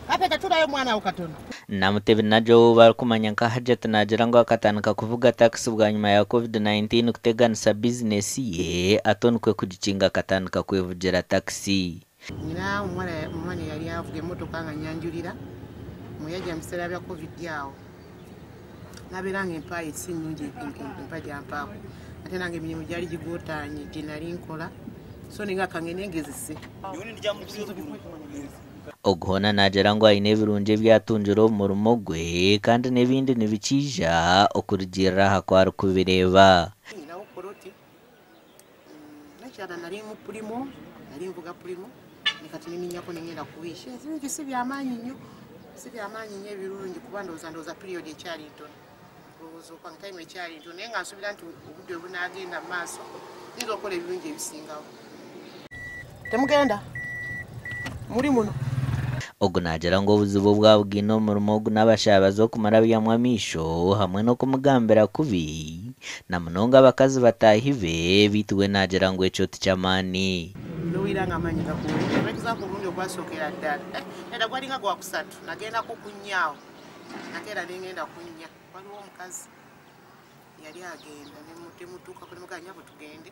Kapeta tulayo mwana ukatono. Namutebe najo barikumanya nka Hajat nagira ngo akatandika kuvuga taxi bwa nyuma ya COVID-19 kuteganisa business ye atonukwe kugikinga akatandika kwevugira taxi. Nyina umwana yali avuga emotoka nga nyanjulira muyaja msera bya COVID yawo. Nabiranga empayi si nnungi empaji ampaako. Ate nange emirimu gyali gigotanye gye nali nkola so ninga kangenengezise. Oguhona nagira ngo ayine ebirungi ebyatungira omurumo gwe kandi n'ebindi nibikija okurugirira hakwari kubireba. Nyina ukoroti nakyala nali mu primo nali mvuga primo nikati niminyako nengenda kuwisha ebintu si byamaanyi nnyo ebirungi kuba ndowooza period ekyali ntono ndowooza kwa time ekyali ntono naye nga nsubira nti obudde bunagenda mu maaso nziza okukola ebirungi ebisingawo. Temugenda muri muno ogu nagira ngo obuzibu bwabo bwine omurumo ogu n'abashabazi okumara byamu amisho hamwe n'okumugambira kubi na munonga abakazi batahibe bituwe nagira ngo ekyo tikyamaani. Nowiranga amanyi gakuwe bakiza kurungi okwasokera ddala era gwalinga gwa kusatu nagenda kukunyaawo nakera nengenda kunya waliwo omukazi yali agenda nemutemutuuka kuli muganya bwe tugende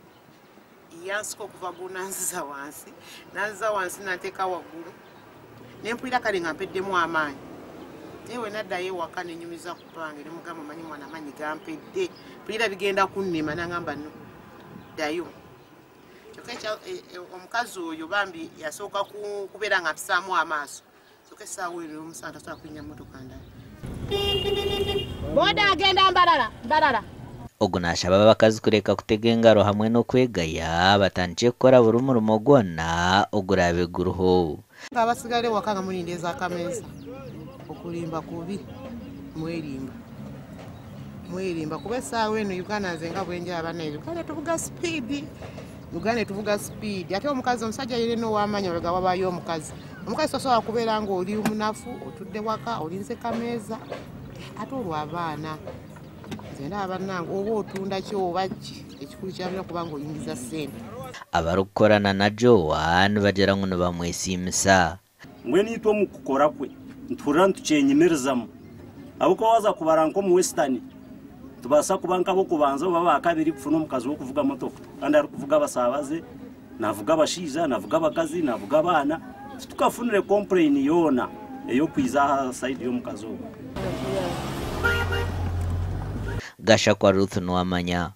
yansiko okuva gunanziza wansi nateeka waggulu nempulira kale nga mpeddemu amaanyi tewe naddayo ewaka nenyumiza ku pange nemugamba manyi mwana amaanyi gampedde mpulira bigenda kunnema nangamba no ddayo. Kyokka omukazi oyo bambi yasooka kubeera nga mpisaamu amaaso kyokka essaawa eyo omusana tasobola kulinnya mmotoka ndala. Boda agenda mbalala. Ogu nashaba abakazi kureka kutega engaro hamwe n'okwegaya batandikire kukora buri murumo gwona ogurabe guruho. Abasigale waka nga mulindeeza akameeza okulimba kubi mwerimba kuba essaawa eno Uganda nze nga bwenjala bannaye Uganda tuvuga speed ate omukazi omusajja yerina ow'amaanyi olega wabayo omukazi tosobola kubeera nga oli munafu otudde waka olinze kameeza ate olwo abaana nze ndaba bannange oba otunda ki oba ki ekikulu kyalina kuba nga oyingiza ssente. Abarukukorana na Jowa nibagira ngu nibamwesimisa. Mbwenu ito omu kukora kwe ntihurira ntukyenyimirizamu abuko waza kubara nko mu Western tubasa kuba nkabo kubanza oba bakabiri kufuna omukazi wo kuvuga motoka kandi ari kuvuga abasabaze navuga abashiza navuga abakazi navuga abana tukafunire complain yona eyo kwiza side y'omukazi ogwo. Gasha kwa Ruth Nwamanya.